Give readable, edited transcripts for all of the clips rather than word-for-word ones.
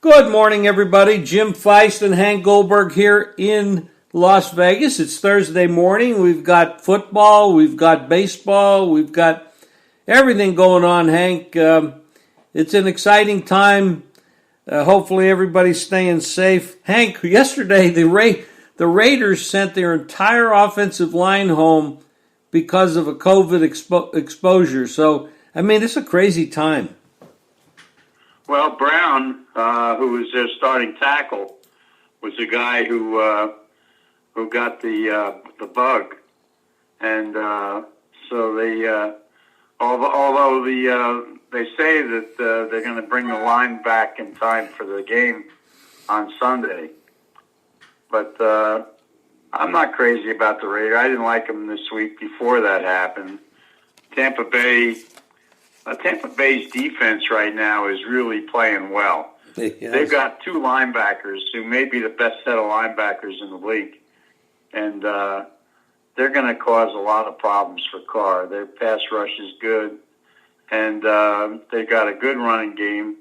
Good morning, everybody. Jim Feist and Hank Goldberg here in Las Vegas. It's Thursday morning. We've got football, we've got baseball, we've got everything going on, Hank. It's an exciting time. Hopefully everybody's staying safe. Hank, yesterday the Raiders sent their entire offensive line home because of a COVID exposure. So, I mean, it's a crazy time. Well, Brown, who was their starting tackle, was the guy who got the bug, and so they although they say that they're going to bring the line back in time for the game on Sunday, but I'm not crazy about the Raiders. I didn't like them this week before that happened. Tampa Bay's defense right now is really playing well. Yes. They've got two linebackers who may be the best set of linebackers in the league, and they're going to cause a lot of problems for Carr. Their pass rush is good, and they've got a good running game.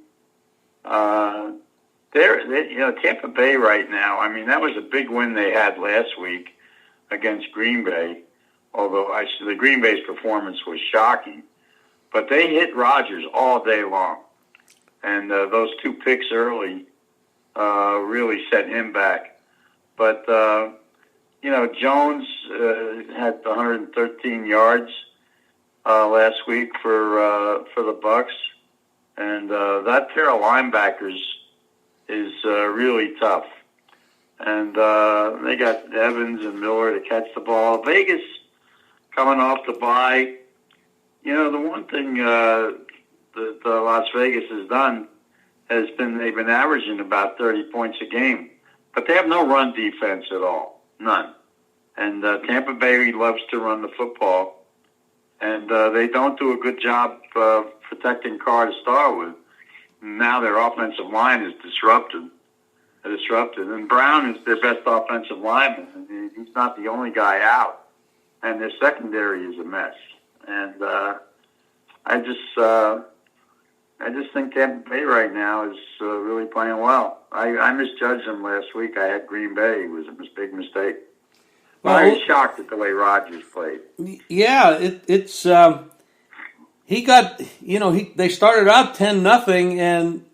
Tampa Bay right now, I mean, that was a big win they had last week against Green Bay, although the Green Bay's performance was shocking. But they hit Rodgers all day long. And those two picks early really set him back. But, Jones had 113 yards last week for the Bucks. And that pair of linebackers is really tough. And they got Evans and Miller to catch the ball. Vegas coming off the bye. You know, the one thing that Las Vegas has done has been they've been averaging about 30 points a game. But they have no run defense at all. None. And Tampa Bay loves to run the football. And they don't do a good job protecting Carr to start with. Now their offensive line is disrupted. And Brown is their best offensive lineman. He's not the only guy out. And their secondary is a mess. And I just think Tampa Bay right now is really playing well. I misjudged them last week. I had Green Bay. It was a big mistake. Well, I was shocked at the way Rodgers played. Yeah, it's he got they started out 10-0, and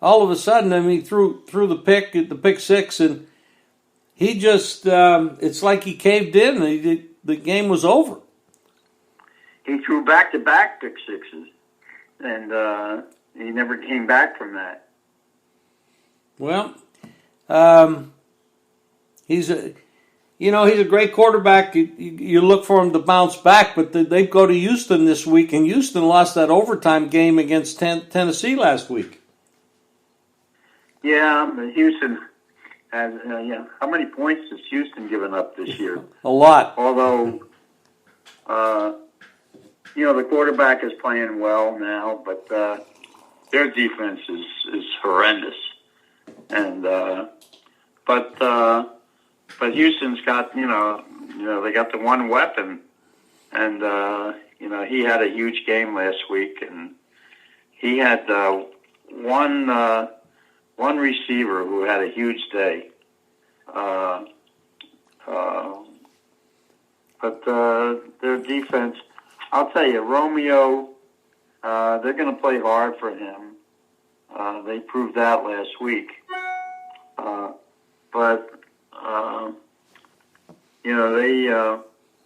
all of a sudden, I mean, threw the pick six, and he just it's like he caved in. The game was over. He threw back-to-back pick sixes, and he never came back from that. Well, he's a great quarterback. You look for him to bounce back, but they go to Houston this week, and Houston lost that overtime game against Tennessee last week. Yeah, Houston has. How many points has Houston given up this year? A lot. Although. The quarterback is playing well now, but their defense is horrendous. And but Houston's got they got the one weapon, and he had a huge game last week, and he had one receiver who had a huge day. But their defense. I'll tell you, Romeo, they're going to play hard for him. They proved that last week.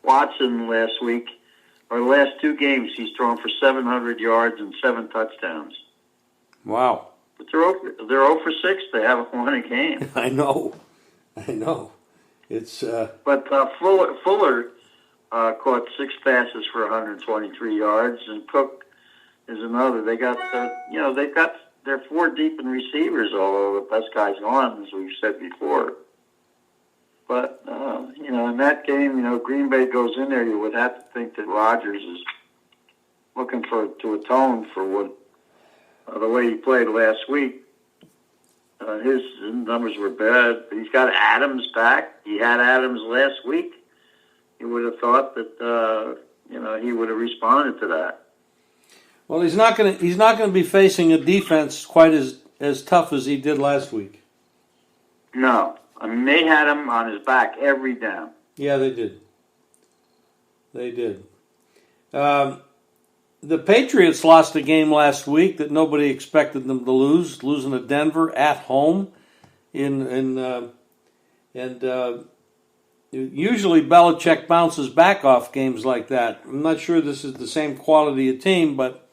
Watson last week, or the last two games, he's thrown for 700 yards and 7 touchdowns. Wow. But they're 0 for 6. They haven't won a game. I know. It's. But Fuller caught 6 passes for 123 yards, and Cook is another. They got they're 4 deep in receivers, although the best guy's gone, as we've said before. But in that game, Green Bay goes in there. You would have to think that Rodgers is looking to atone for what the way he played last week. His numbers were bad. He's got Adams back. He had Adams last week. You would have thought that he would have responded to that. Well, he's not going to be facing a defense quite as as tough as he did last week. No. I mean, they had him on his back every down. Yeah, they did. They did. The Patriots lost a game last week that nobody expected them to lose, losing to Denver at home. And usually Belichick bounces back off games like that. I'm not sure this is the same quality of team, but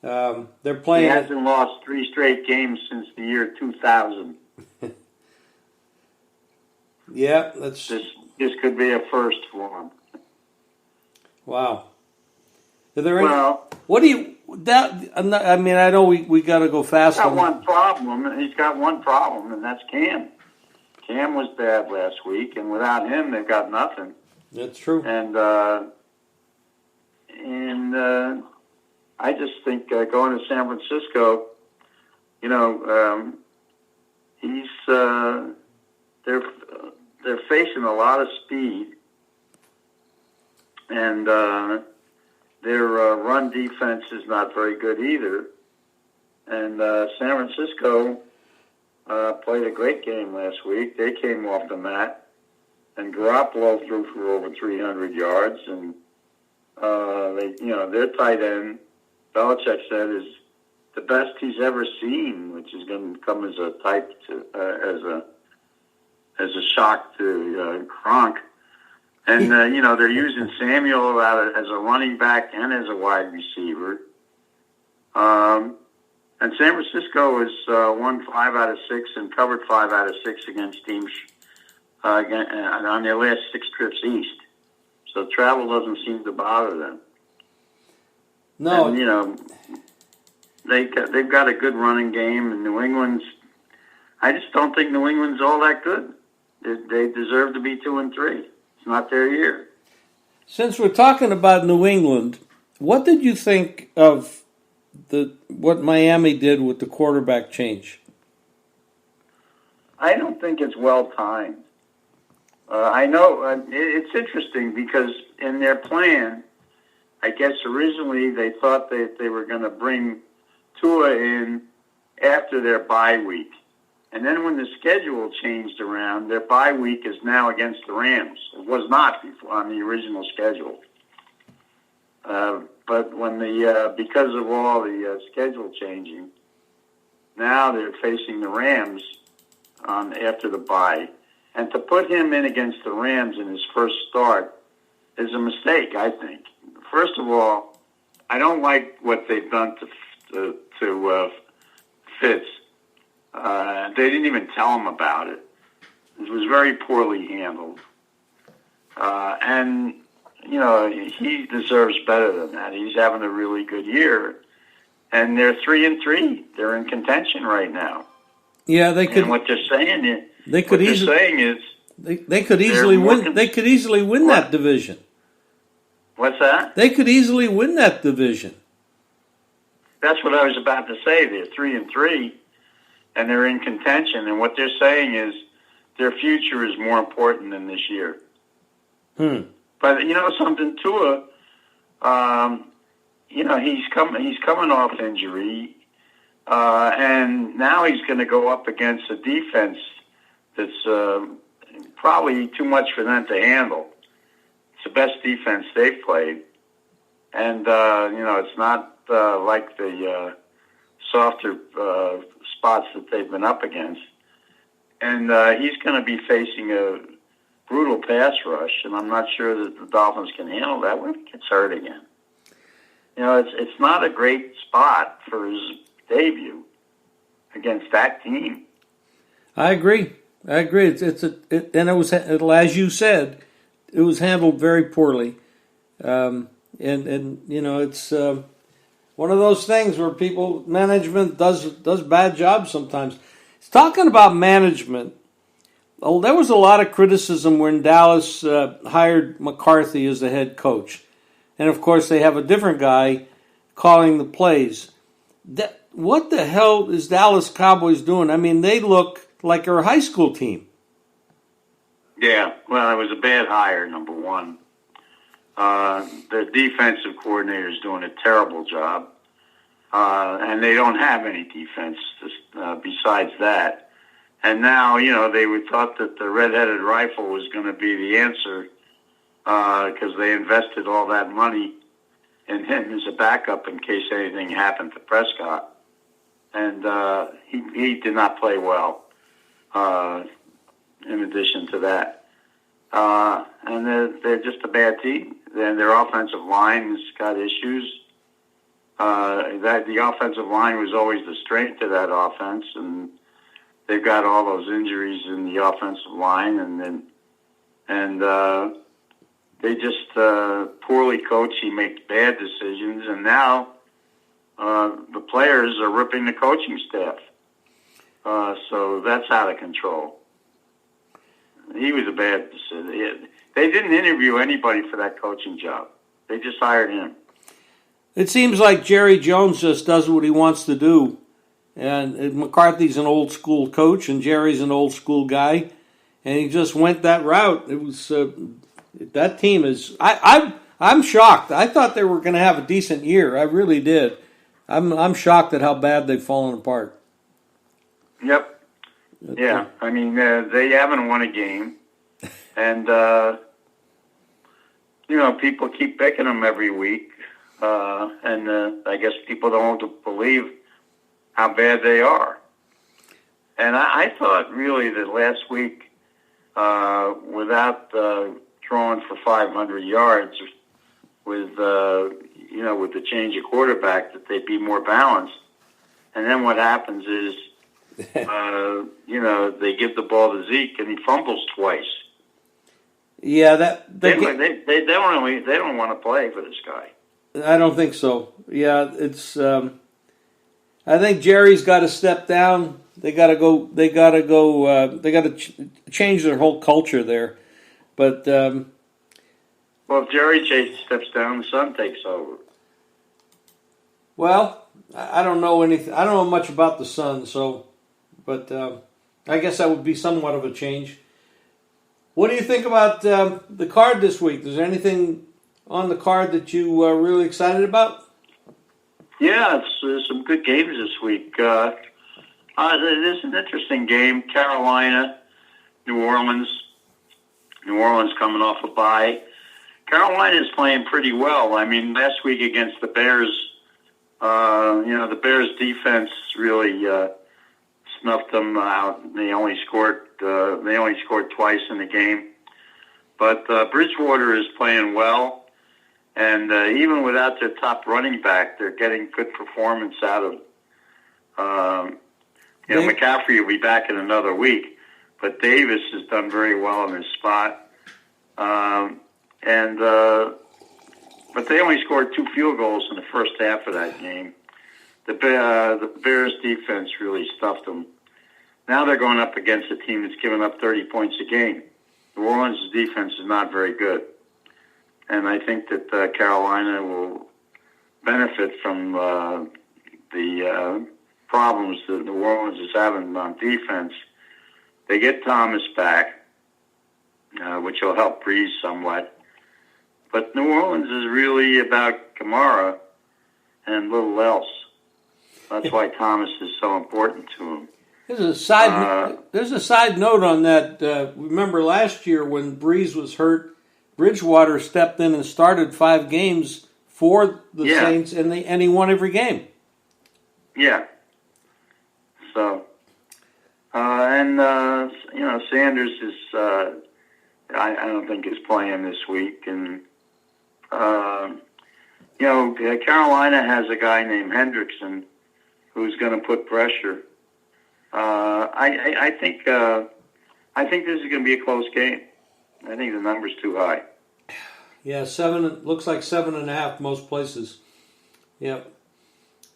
they're playing. He hasn't lost 3 straight games since the year 2000. Yeah, that's this could be a first for him. Wow. Are there any, Well, what do you that? I mean, I know we got to go fast. He's got one problem, and that's Cam. Cam was bad last week, and without him, they've got nothing. That's true. And I just think going to San Francisco, they're facing a lot of speed, and their run defense is not very good either. And San Francisco played a great game last week. They came off the mat, and Garoppolo threw for over 300 yards. And their tight end, Belichick said, is the best he's ever seen, which is going to come as a type to as a shock to Gronk. And they're using Samuel as a running back and as a wide receiver. And San Francisco has won 5 out of 6 and covered 5 out of 6 against teams on their last 6 trips east. So travel doesn't seem to bother them. No, and, they've got a good running game, and New England's. I just don't think New England's all that good. They deserve to be 2-3. It's not their year. Since we're talking about New England, what did you think of what Miami did with the quarterback change? I don't think it's well timed. I know it's interesting because in their plan, I guess originally they thought that they were going to bring Tua in after their bye week. And then when the schedule changed around, their bye week is now against the Rams. It was not before on the original schedule. But when because of all the schedule changing, now they're facing the Rams after the bye. And to put him in against the Rams in his first start is a mistake, I think. First of all, I don't like what they've done to Fitz. They didn't even tell him about it. It was very poorly handled. And, he deserves better than that. He's having a really good year. And they're 3-3. They're in contention right now. Yeah, they could. And what they're saying is, they could easily win. They could easily win that division. What's that? They could easily win that division. That's what I was about to say. They're 3-3, and they're in contention. And what they're saying is their future is more important than this year. But something, Tua, he's coming off injury, and now he's going to go up against a defense that's probably too much for them to handle. It's the best defense they've played, and it's not like the softer spots that they've been up against. And he's going to be facing a brutal pass rush, and I'm not sure that the Dolphins can handle that when he gets hurt again. It's not a great spot for his debut against that team. I agree. And it was, as you said, it was handled very poorly. It's one of those things where management does bad jobs sometimes. It's talking about management. Oh, there was a lot of criticism when Dallas hired McCarthy as the head coach. And, of course, they have a different guy calling the plays. What the hell is Dallas Cowboys doing? I mean, they look like they're a high school team. Yeah, well, it was a bad hire, number one. The defensive coordinator is doing a terrible job. and they don't have any defense besides that. And now, they would thought that the red-headed rifle was going to be the answer because they invested all that money in him as a backup in case anything happened to Prescott. And he did not play well in addition to that. And they're just a bad team. And their offensive line has got issues. The offensive line was always the strength of that offense, and they've got all those injuries in the offensive line, and they just poorly coach. He makes bad decisions, and now the players are ripping the coaching staff. So that's out of control. He was a bad decision. They didn't interview anybody for that coaching job. They just hired him. It seems like Jerry Jones just does what he wants to do. And McCarthy's an old school coach, and Jerry's an old school guy, and he just went that route. It was that team is. I'm shocked. I thought they were going to have a decent year. I really did. I'm shocked at how bad they've fallen apart. Yep. Yeah. I mean, they haven't won a game, and people keep picking them every week, and I guess people don't believe how bad they are. And I thought really that last week, without throwing for 500 yards, with the change of quarterback, that they'd be more balanced. And then what happens is, they give the ball to Zeke and he fumbles twice. Yeah, they don't want to play for this guy. I don't think so. Yeah, it's. I think Jerry's got to step down. They got to go. They got to change their whole culture there. But well, if Jerry steps down, the son takes over. Well, I don't know anything. I don't know much about the son, but I guess that would be somewhat of a change. What do you think about the card this week? Is there anything on the card that you are really excited about? Yeah, it's some good games this week. There's an interesting game. Carolina, New Orleans. New Orleans coming off a bye. Carolina is playing pretty well. I mean, last week against the Bears, the Bears defense really snuffed them out. They only scored twice in the game. But Bridgewater is playing well. And even without their top running back, they're getting good performance out of. McCaffrey will be back in another week, but Davis has done very well in his spot. But they only scored 2 field goals in the first half of that game. The Bears defense really stuffed them. Now they're going up against a team that's giving up 30 points a game. New Orleans' defense is not very good. And I think that Carolina will benefit from the problems that New Orleans is having on defense. They get Thomas back, which will help Breeze somewhat. But New Orleans is really about Kamara and little else. That's why Thomas is so important to him. There's a side note on that. Remember last year when Breeze was hurt, Bridgewater stepped in and started 5 games for the Saints, and he won every game. Yeah. So, Sanders is. I don't think is playing this week, and Carolina has a guy named Hendrickson who's going to put pressure. I think this is going to be a close game. I think the number's too high. Yeah, 7 looks like 7.5 most places. Yep.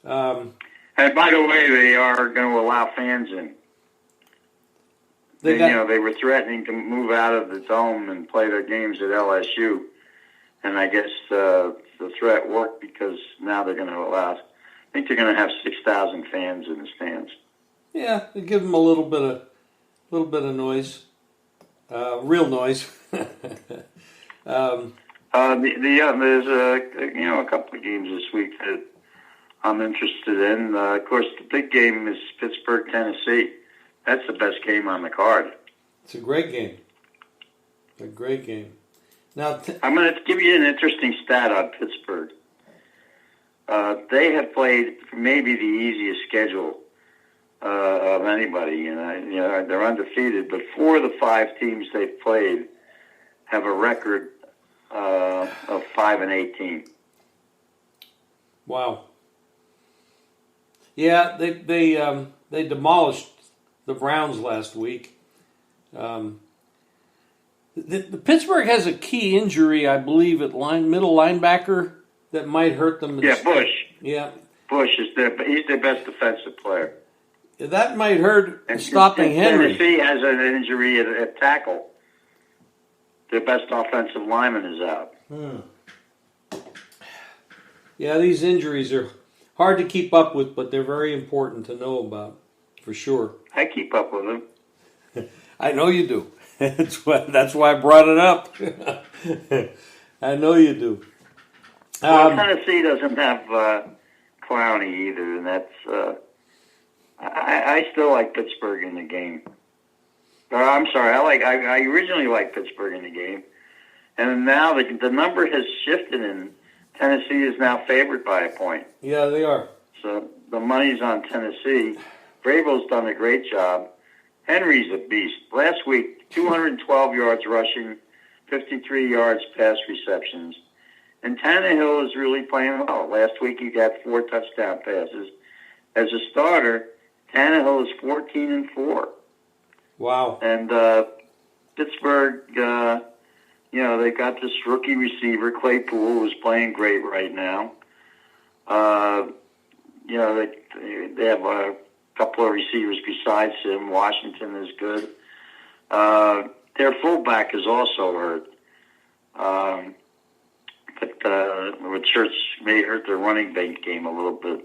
And by the way, they are going to allow fans in. They were threatening to move out of the dome and play their games at LSU, and I guess the threat worked because now they're going to allow. I think they're going to have 6,000 fans in the stands. Yeah, they give them a little bit of noise, real noise. There's a couple of games this week that I'm interested in. Of course, the big game is Pittsburgh, Tennessee. That's the best game on the card. It's a great game. A great game. Now, I'm going to give you an interesting stat on Pittsburgh. They have played maybe the easiest schedule of anybody. They're undefeated, but 4 of the 5 teams they've played have a record of 5-18. Wow. Yeah, they demolished the Browns last week. The Pittsburgh has a key injury, I believe, at middle linebacker that might hurt them. Yeah, Bush. Yeah, Bush he's their best defensive player. That might hurt stopping Henry. Tennessee has an injury at tackle. Their best offensive lineman is out. Yeah, these injuries are hard to keep up with, but they're very important to know about, for sure. I keep up with them. I know you do. That's why I brought it up. I know you do. Well, Tennessee doesn't have Clowney either, and that's. I still like Pittsburgh in the game. I'm sorry, I originally liked Pittsburgh in the game, and now the number has shifted, and Tennessee is now favored by a point. Yeah, they are. So the money's on Tennessee. Vrabel's done a great job. Henry's a beast. Last week, 212 yards rushing, 53 yards pass receptions. And Tannehill is really playing well. Last week, he got 4 touchdown passes. As a starter, Tannehill is 14-4. Wow. And Pittsburgh, they got this rookie receiver, Claypool, who's playing great right now. They have a couple of receivers besides him. Washington is good. Their fullback is also hurt. Which may hurt their running back game a little bit.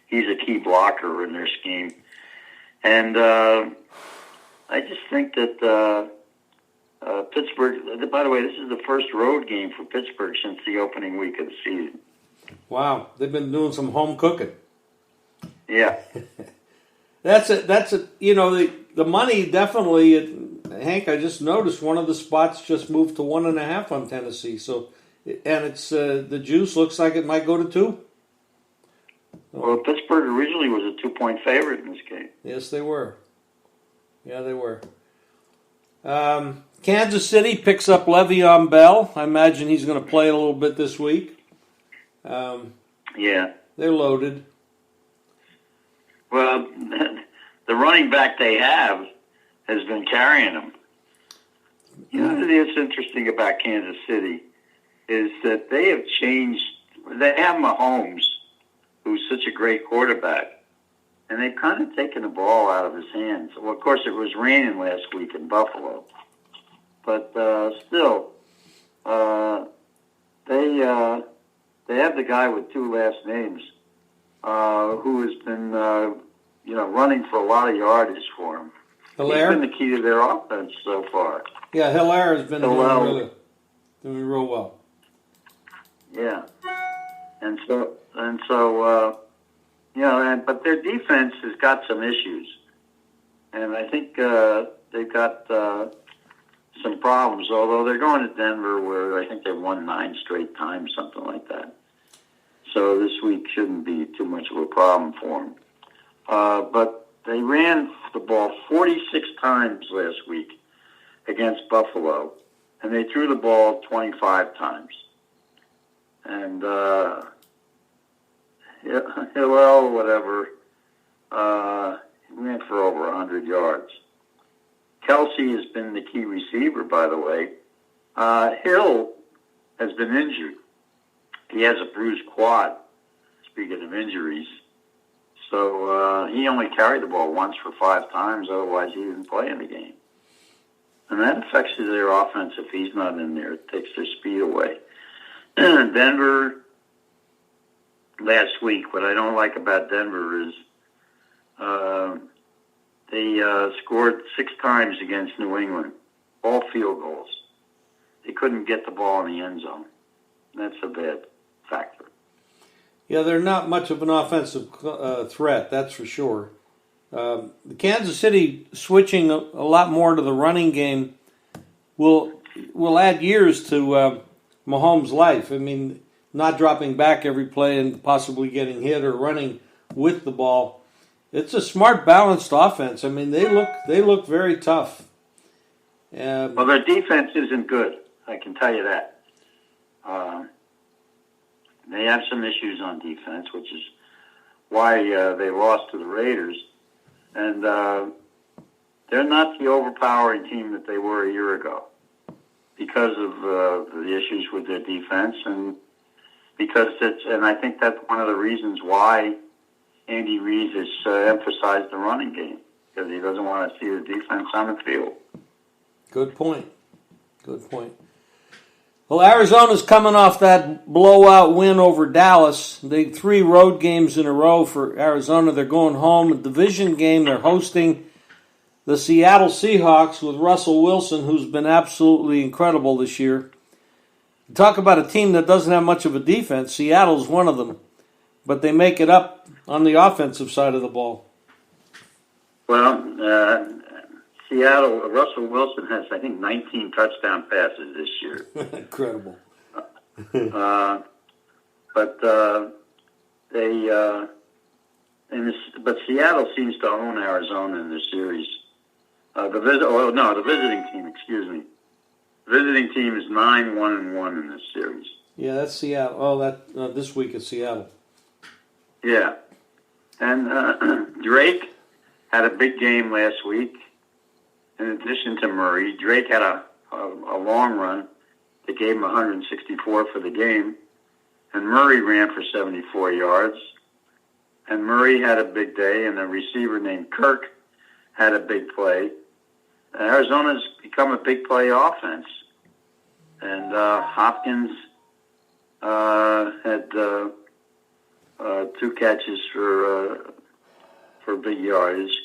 He's a key blocker in their scheme. And I just think that Pittsburgh, by the way, this is the first road game for Pittsburgh since the opening week of the season. Wow, they've been doing some home cooking. Yeah. The money definitely, Hank, I just noticed one of the spots just moved to 1.5 on Tennessee. So, and it's the juice looks like it might go to 2. Well, Pittsburgh originally was a 2-point favorite in this game. Yes, they were. Yeah, they were. Kansas City picks up Le'Veon Bell. I imagine he's going to play a little bit this week. Yeah. They're loaded. Well, the running back they have has been carrying them. You know what is interesting about Kansas City is that they have changed. They have Mahomes, who's such a great quarterback, and they've kind of taken the ball out of his hands. Well, of course, it was raining last week in Buffalo, but still, they have the guy with 2 last names who has been running for a lot of yardage for him. Hilaire? He's been the key to their offense so far. Yeah, Hilaire has been doing real well. Yeah, but their defense has got some issues, and I think they've got some problems. Although they're going to Denver, where I think they've won 9 straight times, something like that. So this week shouldn't be too much of a problem for them. But they ran the ball 46 times last week against Buffalo, and they threw the ball 25 times. And Hillel, whatever, ran for over 100 yards. Kelsey has been the key receiver, by the way. Hill has been injured. He has a bruised quad, speaking of injuries. So he only carried the ball once for 5 times, otherwise he didn't play in the game. And that affects their offense if he's not in there. It takes their speed away. Denver, last week, what I don't like about Denver is they scored 6 times against New England, all field goals. They couldn't get the ball in the end zone. That's a bad factor. Yeah, they're not much of an offensive threat, that's for sure. The Kansas City switching a lot more to the running game will add years to Mahomes' life. I mean, not dropping back every play and possibly getting hit or running with the ball. It's a smart, balanced offense. I mean, they look very tough. Well, their defense isn't good. I can tell you that. They have some issues on defense, which is why they lost to the Raiders. And they're not the overpowering team that they were a year ago because of the issues with their defense, and and I think that's one of the reasons why Andy Reid has emphasized the running game, because he doesn't want to see the defense on the field. Good point. Well, Arizona's coming off that blowout win over Dallas. They 3 road games in a row for Arizona. They're going home. A division game. They're hosting the Seattle Seahawks with Russell Wilson, who's been absolutely incredible this year. Talk about a team that doesn't have much of a defense. Seattle's one of them. But they make it up on the offensive side of the ball. Well, Seattle, Russell Wilson has, I think, 19 touchdown passes this year. Incredible. But Seattle seems to own Arizona in this series. The visiting team. Excuse me. The visiting team is 9-1-1 in this series. Yeah, that's Seattle. Oh, this week it's Seattle. Yeah, and Drake had a big game last week. In addition to Murray, Drake had a long run that gave him 164 for the game, and Murray ran for 74 yards. And Murray had a big day, and a receiver named Kirk had a big play. Arizona's become a big play offense, and Hopkins had 2 catches for big yardage.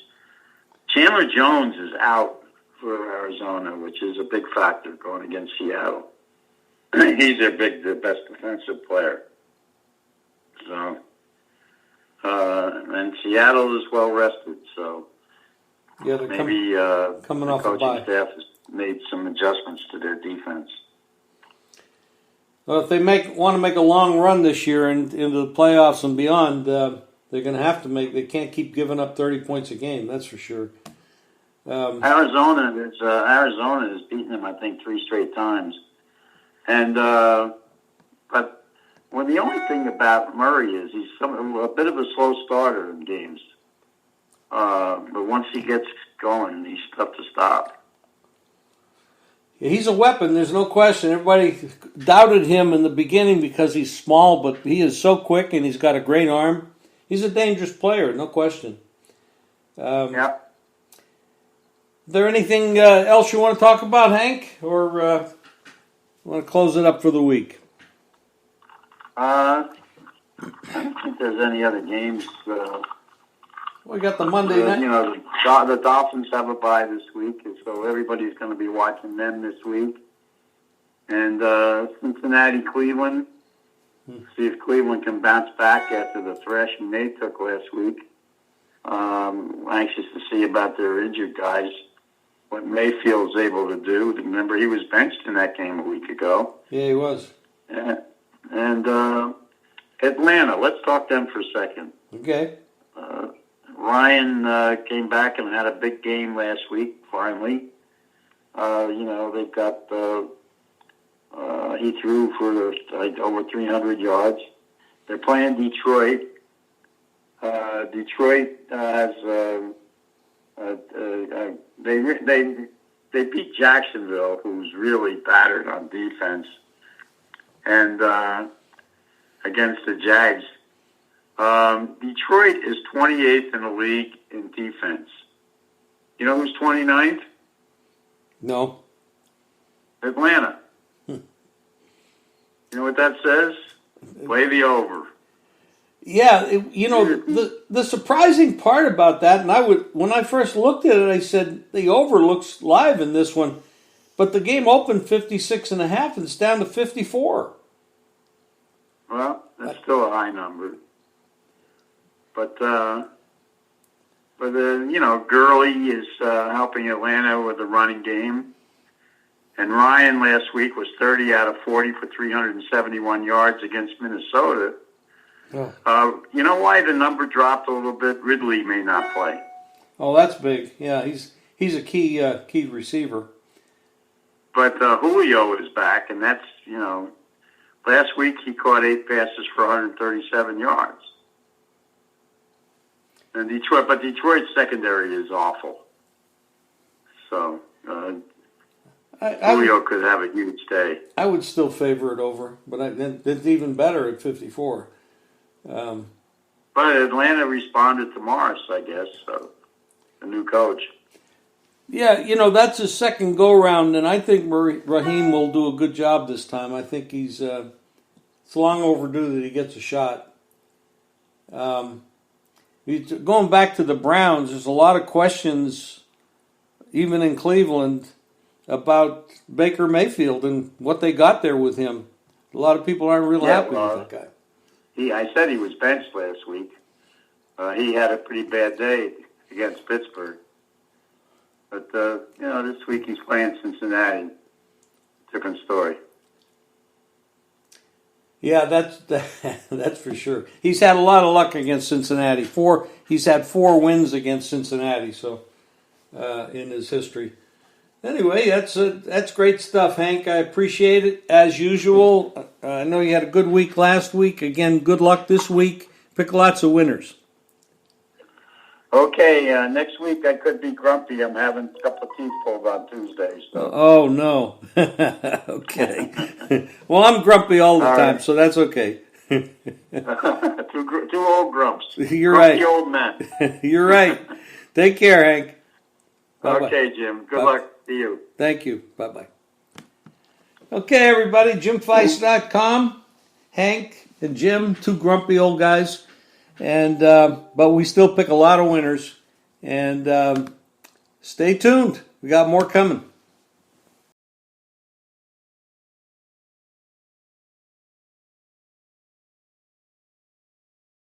Chandler Jones is out for Arizona, which is a big factor going against Seattle. He's their best defensive player. So, and Seattle is well rested. So yeah, maybe coming the off a bye. coaching staff has made some adjustments to their defense. Well, if they want to make a long run this year into the playoffs and beyond, they're going to have to make. They can't keep giving up 30 points a game. That's for sure. Arizona has beaten them, I think, 3 straight times. And but the only thing about Murray is he's a bit of a slow starter in games. But once he gets going, he's tough to stop. He's a weapon, there's no question. Everybody doubted him in the beginning because he's small, but he is so quick and he's got a great arm. He's a dangerous player, no question. Yeah. Is there anything else you want to talk about, Hank? Or want to close it up for the week? I don't think there's any other games. We got the Monday night. The Dolphins have a bye this week, and so everybody's going to be watching them this week. And Cincinnati, Cleveland. See if Cleveland can bounce back after the thrashing they took last week. Anxious to see about their injured guys, what Mayfield's able to do. Remember, he was benched in that game a week ago. Yeah, he was. And Atlanta, let's talk them for a second. Okay. Ryan came back and had a big game last week, finally. They've got, he threw for over 300 yards. They're playing Detroit. Detroit has, they beat Jacksonville, who's really battered on defense, and against the Jags. Detroit is 28th in the league in defense. You know who's 29th? No. Atlanta. You know what that says? Play the over. Yeah, the surprising part about that, and when I first looked at it, I said the over looks live in this one, but the game opened 56.5 and it's down to 54. Well, that's still a high number. But Gurley is helping Atlanta with the running game. And Ryan last week was 30 out of 40 for 371 yards against Minnesota. Oh. You know why the number dropped a little bit? Ridley may not play. Oh, that's big. Yeah, he's a key receiver. But Julio is back, and that's, last week he caught 8 passes for 137 yards. And Detroit's secondary is awful. So Julio could have a huge day. I would still favor it over, but it's even better at 54. But Atlanta responded to Morris, I guess, so the new coach. Yeah, that's his second go-round, and I think Raheem will do a good job this time. I think it's long overdue that he gets a shot. Going back to the Browns, there's a lot of questions, even in Cleveland, about Baker Mayfield and what they got there with him. A lot of people aren't real happy with that guy. I said he was benched last week. He had a pretty bad day against Pittsburgh. But, this week he's playing Cincinnati. Different story. Yeah, that's for sure. He's had a lot of luck against Cincinnati. He's had 4 wins against Cincinnati, so in his history. Anyway, that's great stuff, Hank. I appreciate it as usual. I know you had a good week last week. Again, good luck this week. Pick lots of winners. Okay, next week I could be grumpy. I'm having a couple of teeth pulled on Tuesday. So. Oh, no. Okay. Well, I'm grumpy all the time, so that's okay. two old grumps. You're grumpy right. Old men. You're right. Take care, Hank. Bye-bye. Okay, Jim. Good Bye-bye. luck to you. Thank you. Bye-bye. Okay, everybody. JimFeist.com. Hank and Jim, 2 grumpy old guys. And but we still pick a lot of winners. And stay tuned. We got more coming.